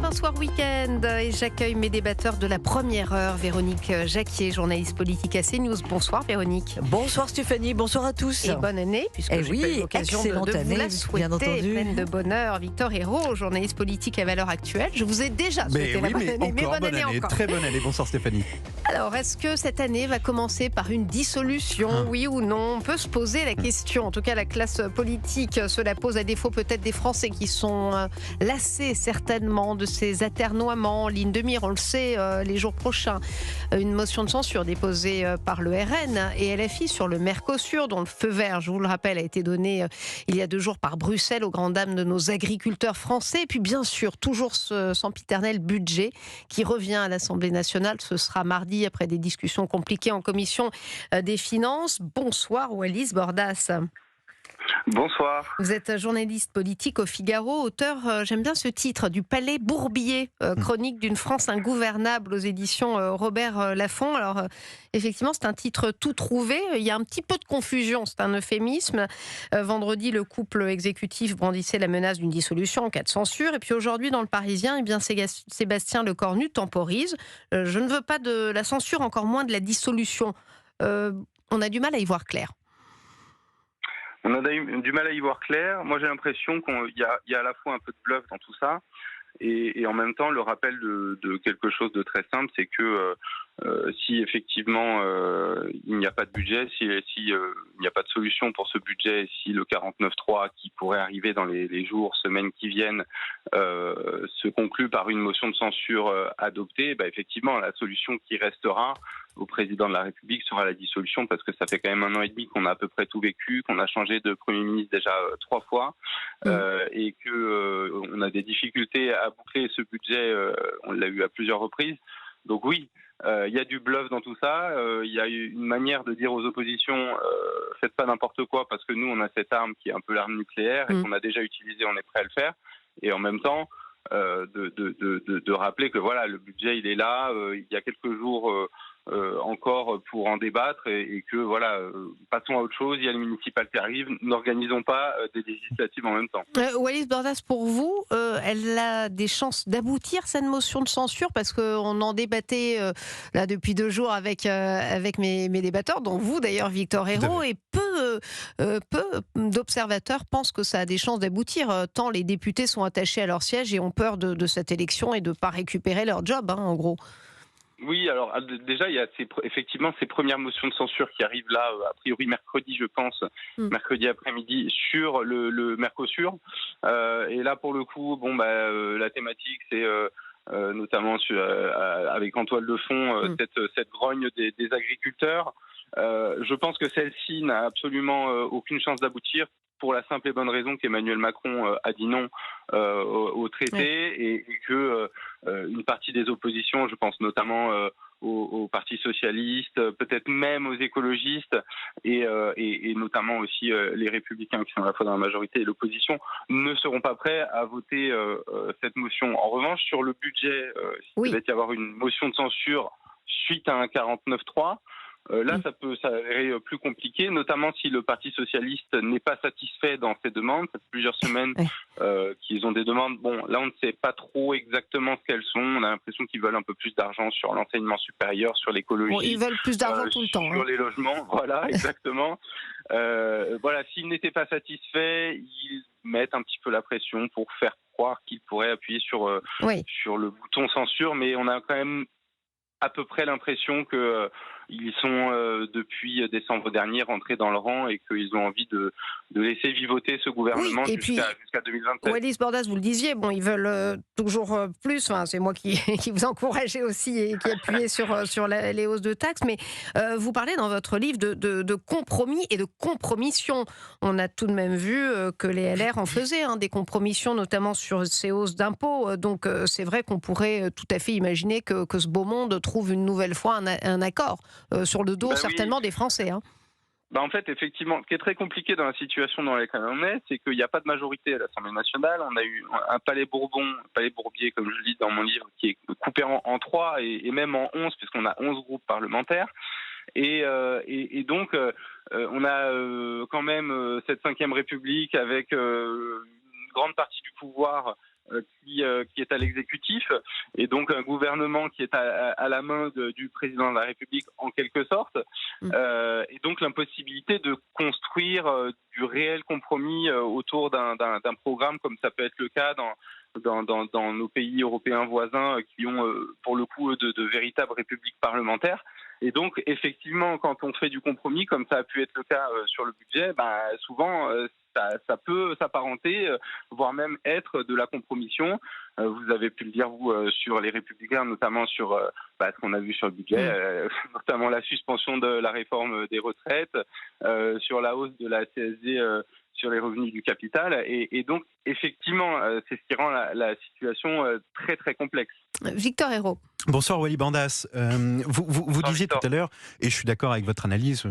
un soir week-end et j'accueille mes débatteurs de la première heure. Véronique Jacquier, journaliste politique à CNews. Bonsoir Véronique. Bonsoir Stéphanie, bonsoir à tous. Et bonne année, puisque j'ai pas eu l'occasion de vous la souhaiter, bien entendu. pleine de bonheur. Victor Hérault, journaliste politique à Valeurs Actuelles. Je vous ai déjà souhaité la bonne année, mais bonne année encore. Très bonne année, bonsoir Stéphanie. Alors, est-ce que cette année va commencer par une dissolution, oui ou non? On peut se poser la question. En tout cas, la classe politique se la pose, à défaut peut-être des Français qui sont lassés certainement de ces atermoiements en ligne de mire. On le sait, les jours prochains, une motion de censure déposée par le RN et LFI sur le Mercosur, dont le feu vert, je vous le rappelle, a été donné il y a 2 jours par Bruxelles aux grandes dames de nos agriculteurs français. Et puis bien sûr, toujours ce sempiternel budget qui revient à l'Assemblée nationale. Ce sera mardi après des discussions compliquées en commission des finances. Bonsoir Wallis Bordas. Bonsoir. Vous êtes journaliste politique au Figaro, auteur, j'aime bien ce titre, du Palais Bourbier, chronique d'une France ingouvernable aux éditions Robert Laffont. Alors, effectivement, c'est un titre tout trouvé. Il y a un petit peu de confusion, c'est un euphémisme. Vendredi, le couple exécutif brandissait la menace d'une dissolution en cas de censure. Et puis aujourd'hui, dans Le Parisien, eh bien, Sébastien Lecornu temporise. Je ne veux pas de la censure, encore moins de la dissolution. On a du mal à y voir clair. On a du mal à y voir clair. Moi, j'ai l'impression qu'il y a à la fois un peu de bluff dans tout ça et en même temps le rappel de quelque chose de très simple, c'est que si effectivement il n'y a pas de budget, si il n'y a pas de solution pour ce budget, si le 49.3 qui pourrait arriver dans les jours, semaines qui viennent se conclut par une motion de censure adoptée, effectivement la solution qui restera au président de la République sera la dissolution, parce que ça fait quand même 1 an et demi qu'on a à peu près tout vécu, qu'on a changé de Premier ministre déjà 3 fois et que on a des difficultés à boucler ce budget, on l'a eu à plusieurs reprises. Donc oui, il y a du bluff dans tout ça, il y a une manière de dire aux oppositions faites pas n'importe quoi parce que nous on a cette arme qui est un peu l'arme nucléaire et qu'on a déjà utilisée, on est prêt à le faire, et en même temps de rappeler que voilà, le budget il est là, il y a quelques jours encore pour en débattre et que voilà, passons à autre chose, il y a les municipales qui arrivent, n'organisons pas des législatives en même temps. Wallis Bordas, pour vous, elle a des chances d'aboutir cette motion de censure, parce qu'on en débattait là depuis 2 jours avec mes débatteurs, dont vous d'ailleurs Victor Hérault, et peu d'observateurs pensent que ça a des chances d'aboutir, tant les députés sont attachés à leur siège et ont peur de cette élection et de ne pas récupérer leur job, en gros. Oui, alors déjà, il y a effectivement ces premières motions de censure qui arrivent là, a priori mercredi, je pense, mercredi après-midi, sur le Mercosur. Et là, pour le coup, la thématique, c'est notamment avec en toile de fond cette grogne des agriculteurs. Je pense que celle-ci n'a absolument aucune chance d'aboutir, pour la simple et bonne raison qu'Emmanuel Macron a dit non au traité, et que une partie des oppositions, je pense notamment au Parti socialiste, peut-être même aux écologistes, et notamment aussi les Républicains qui sont à la fois dans la majorité et l'opposition, ne seront pas prêts à voter cette motion. En revanche, sur le budget, s'il devait y avoir une motion de censure suite à un 49.3, là, ça peut s'avérer plus compliqué, notamment si le Parti socialiste n'est pas satisfait dans ses demandes. Ça fait plusieurs semaines qu'ils ont des demandes. Bon, là, on ne sait pas trop exactement ce qu'elles sont. On a l'impression qu'ils veulent un peu plus d'argent sur l'enseignement supérieur, sur l'écologie. Bon, ils veulent plus d'argent tout le temps. Sur les logements, voilà, exactement. Voilà, s'ils n'étaient pas satisfaits, ils mettent un petit peu la pression pour faire croire qu'ils pourraient appuyer sur le bouton censure, mais on a quand même à peu près l'impression qu'ils sont depuis décembre dernier rentrés dans le rang et qu'ils ont envie de laisser vivoter ce gouvernement jusqu'à 2027. Wallis Bordas, vous le disiez, ils veulent toujours plus. Enfin, c'est moi qui vous encourageais aussi et qui appuyais sur les hausses de taxes. Mais vous parlez dans votre livre de compromis et de compromission. On a tout de même vu que les LR en faisaient des compromissions, notamment sur ces hausses d'impôts. Donc c'est vrai qu'on pourrait tout à fait imaginer que ce beau monde trouve une nouvelle fois un accord sur le dos certainement des Français. En fait, effectivement, ce qui est très compliqué dans la situation dans laquelle on est, c'est qu'il n'y a pas de majorité à l'Assemblée nationale. On a eu un palais Bourbier, comme je le dis dans mon livre, qui est coupé en 3 et même en 11, puisqu'on a 11 groupes parlementaires. Et donc, on a quand même cette 5e République avec une grande partie du pouvoir qui est à l'exécutif, et donc un gouvernement qui est à la main du président de la République en quelque sorte, et donc l'impossibilité de construire du réel compromis autour d'un programme comme ça peut être le cas dans nos pays européens voisins qui ont pour le coup de véritables républiques parlementaires. Et donc effectivement, quand on fait du compromis, comme ça a pu être le cas sur le budget, souvent ça peut s'apparenter, voire même être de la compromission. Vous avez pu le dire, vous, sur les Républicains, notamment sur ce qu'on a vu sur le budget, notamment la suspension de la réforme des retraites, sur la hausse de la CSG sur les revenus du capital. Et donc, effectivement, c'est ce qui rend la situation très, très complexe. Victor Hérault. Bonsoir Wally Bandas. Vous disiez tout à l'heure, et je suis d'accord avec votre analyse,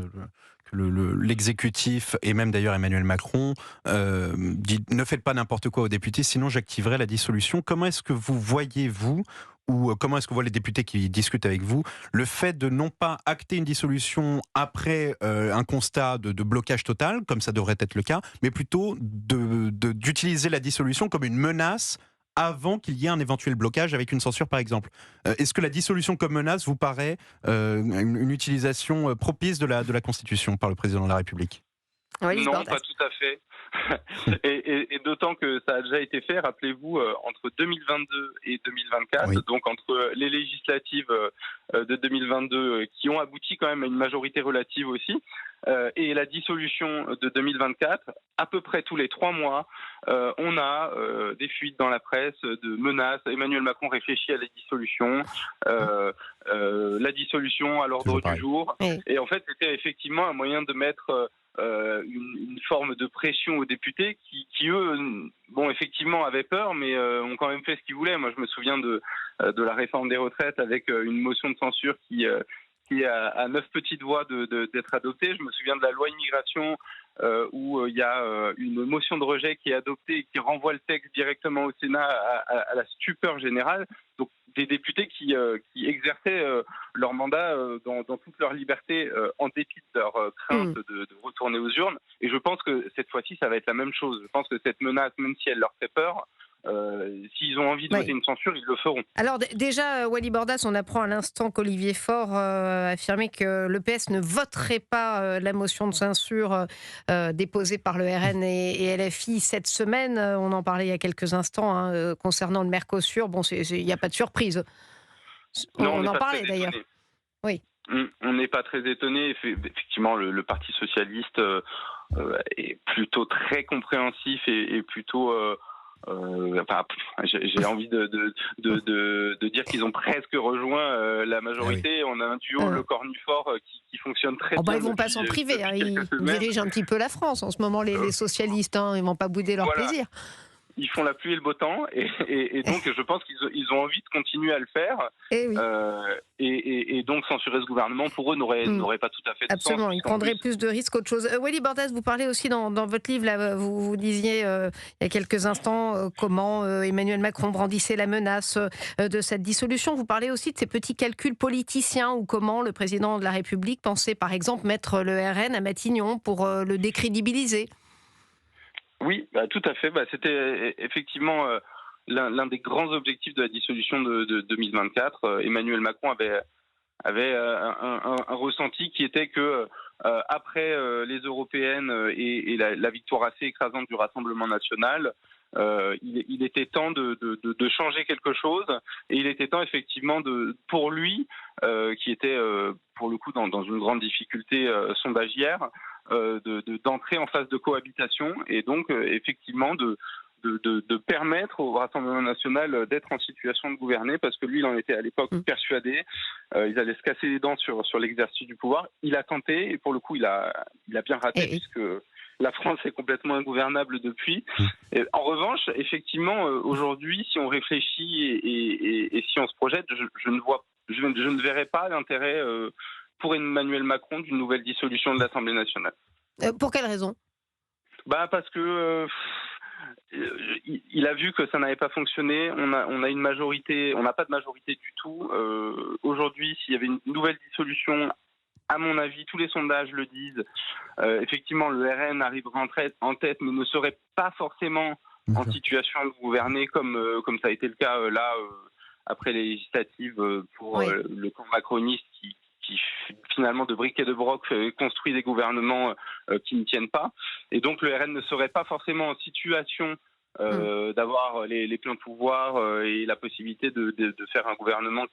que l'exécutif, et même d'ailleurs Emmanuel Macron, dit ne faites pas n'importe quoi aux députés, sinon j'activerai la dissolution. Comment est-ce que vous voyez, vous, ou comment est-ce que vous voyez les députés qui discutent avec vous, le fait de non pas acter une dissolution après un constat de blocage total, comme ça devrait être le cas, mais plutôt d'utiliser la dissolution comme une menace avant qu'il y ait un éventuel blocage avec une censure, par exemple. Est-ce que la dissolution comme menace vous paraît une utilisation propice de la Constitution par le président de la République ? Non, pas tout à fait. et d'autant que ça a déjà été fait, rappelez-vous, entre 2022 et 2024, donc entre les législatives de 2022 qui ont abouti quand même à une majorité relative aussi, et la dissolution de 2024, à peu près tous les 3 mois, on a des fuites dans la presse de menaces. Emmanuel Macron réfléchit à la dissolution à l'ordre du jour. Et en fait, c'était effectivement un moyen de mettre une forme de pression aux députés qui eux, effectivement, avaient peur, mais ont quand même fait ce qu'ils voulaient. Moi, je me souviens de la réforme des retraites avec une motion de censure qui est à 9 petites voix d'être adoptée. Je me souviens de la loi immigration où il y a une motion de rejet qui est adoptée et qui renvoie le texte directement au Sénat à la stupeur générale. Donc des députés qui exerçaient leur mandat dans toute leur liberté en dépit de leur crainte de retourner aux urnes. Et je pense que cette fois-ci, ça va être la même chose. Je pense que cette menace, même si elle leur fait peur, s'ils ont envie de voter une censure, ils le feront. Alors déjà, Wally Bandas, on apprend à l'instant qu'Olivier Faure a affirmé que le PS ne voterait pas la motion de censure déposée par le RN et LFI cette semaine. On en parlait il y a quelques instants concernant le Mercosur. Bon, il n'y a pas de surprise. Non, on en parlait d'ailleurs. Oui. On n'est pas très étonné. Effectivement, le Parti socialiste est plutôt très compréhensif et plutôt... j'ai envie de dire qu'ils ont presque rejoint la majorité. On a un duo, le Cornu-Fort, qui fonctionne très bien. Ils vont pas s'en priver. Ils dirigent un petit peu la France en ce moment, les socialistes. Ils vont pas bouder leur plaisir. Ils font la pluie et le beau temps, et donc je pense qu'ils ont envie de continuer à le faire. Et donc censurer ce gouvernement, pour eux, n'aurait pas tout à fait de sens. Absolument, ils prendraient plus de risques qu'autre chose. Wally Bandas, vous parlez aussi dans votre livre, là, vous disiez il y a quelques instants comment Emmanuel Macron brandissait la menace de cette dissolution. Vous parlez aussi de ces petits calculs politiciens, ou comment le président de la République pensait par exemple mettre le RN à Matignon pour le décrédibiliser. Oui, tout à fait. C'était effectivement l'un des grands objectifs de la dissolution de 2024. Emmanuel Macron avait un ressenti qui était que après les européennes et la victoire assez écrasante du Rassemblement national, il était temps de changer quelque chose, et il était temps effectivement pour lui, qui était pour le coup dans une grande difficulté sondagière, d'entrer en phase de cohabitation, et donc effectivement de permettre au Rassemblement national d'être en situation de gouverner, parce que lui, il en était à l'époque persuadé. Ils allaient se casser les dents sur l'exercice du pouvoir. Il a tenté, et pour le coup, il a bien raté, puisque la France est complètement ingouvernable depuis. Et en revanche, effectivement, aujourd'hui, si on réfléchit et si on se projette, je ne verrai pas l'intérêt pour Emmanuel Macron d'une nouvelle dissolution de l'Assemblée nationale. Pour quelle raison ? Parce que il a vu que ça n'avait pas fonctionné. On a une majorité, on n'a pas de majorité du tout. Aujourd'hui, s'il y avait une nouvelle dissolution, à mon avis, tous les sondages le disent, effectivement, le RN arriverait en tête, mais ne serait pas forcément en situation de gouverner comme ça a été le cas là après les législatives pour le camp macroniste qui finalement de briques et de broc construit des gouvernements qui ne tiennent pas. Et donc le RN ne serait pas forcément en situation d'avoir les pleins pouvoirs et la possibilité de faire un gouvernement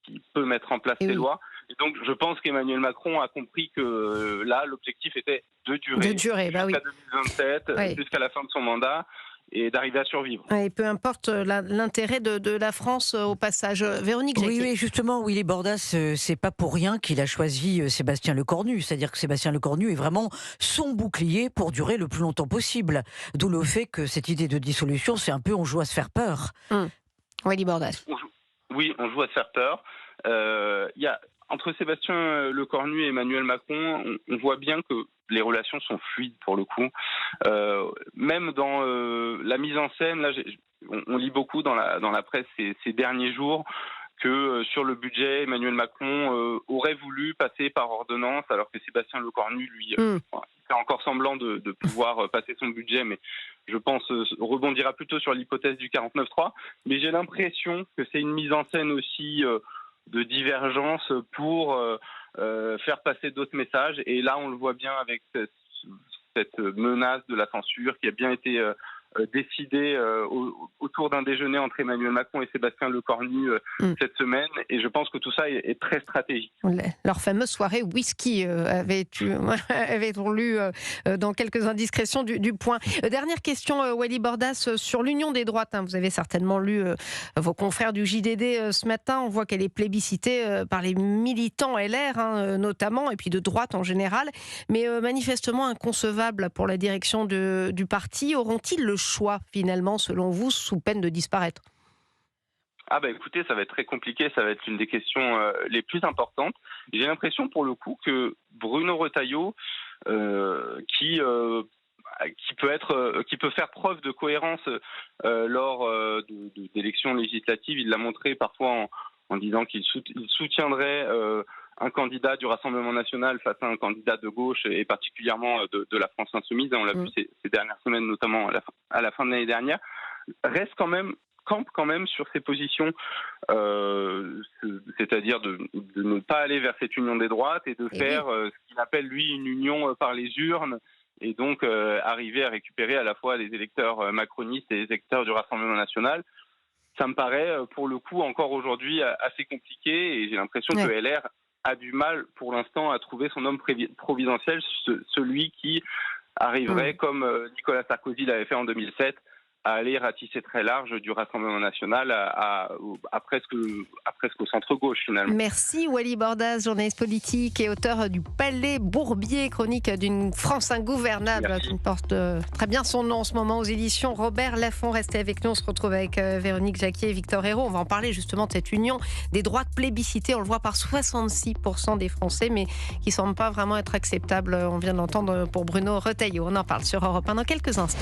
qui peut mettre en place ces lois. Et donc je pense qu'Emmanuel Macron a compris que là l'objectif était de durer jusqu'à 2027, jusqu'à la fin de son mandat, et d'arriver à survivre. Et peu importe l'intérêt de la France au passage. Véronique Jacquier. Oui, justement, Willy Bordas, c'est pas pour rien qu'il a choisi Sébastien Lecornu. C'est-à-dire que Sébastien Lecornu est vraiment son bouclier pour durer le plus longtemps possible. D'où le fait que cette idée de dissolution, c'est un peu on joue à se faire peur. Willy Bordas. On joue à se faire peur. Entre Sébastien Lecornu et Emmanuel Macron, on voit bien que les relations sont fluides pour le coup. Même dans la mise en scène, là, on lit beaucoup dans la presse ces derniers jours que sur le budget, Emmanuel Macron aurait voulu passer par ordonnance, alors que Sébastien Lecornu, lui, fait encore semblant de pouvoir passer son budget, mais je pense rebondira plutôt sur l'hypothèse du 49.3. Mais j'ai l'impression que c'est une mise en scène aussi de divergence pour faire passer d'autres messages. Et là, on le voit bien avec cette menace de la censure qui a bien été décidée autour d'un déjeuner entre Emmanuel Macron et Sébastien Lecornu cette semaine. Et je pense que tout ça est très stratégique. Leur fameuse soirée whisky avait-on lu dans quelques indiscrétions du Point. Dernière question, Willy Bordas, sur l'union des droites. Vous avez certainement lu vos confrères du JDD ce matin. On voit qu'elle est plébiscitée par les militants LR, notamment, et puis de droite en général. Mais manifestement inconcevable pour la direction du parti. Auront-ils le choix, finalement, selon vous, sous peine de disparaître ? Écoutez, ça va être très compliqué, ça va être une des questions les plus importantes. J'ai l'impression pour le coup que Bruno Retailleau, qui peut faire preuve de cohérence lors d'élections législatives, il l'a montré parfois en disant qu'il soutiendrait un candidat du Rassemblement national face à un candidat de gauche et particulièrement de la France insoumise. On l'a vu ces dernières semaines, notamment à la fin de l'année dernière. Campe quand même sur ses positions, c'est-à-dire de ne pas aller vers cette union des droites et de faire ce qu'il appelle lui une union par les urnes, et donc arriver à récupérer à la fois les électeurs macronistes et les électeurs du Rassemblement national. Ça me paraît pour le coup encore aujourd'hui assez compliqué, et j'ai l'impression que LR a du mal pour l'instant à trouver son homme providentiel, celui qui arriverait, comme Nicolas Sarkozy l'avait fait en 2007, à aller ratisser très large du Rassemblement national à presque au centre-gauche finalement. Merci Willy Bordas, journaliste politique et auteur du Palais Bourbier, chronique d'une France ingouvernable. Merci. Qui porte très bien son nom en ce moment aux éditions Robert Laffont. Restez avec nous, on se retrouve avec Véronique Jacquier et Victor Hérault. On va en parler justement de cette union des droites plébiscitées. On le voit par 66% des Français, mais qui ne semble pas vraiment être acceptable. On vient d'entendre pour Bruno Retailleau. On en parle sur Europe 1 dans quelques instants.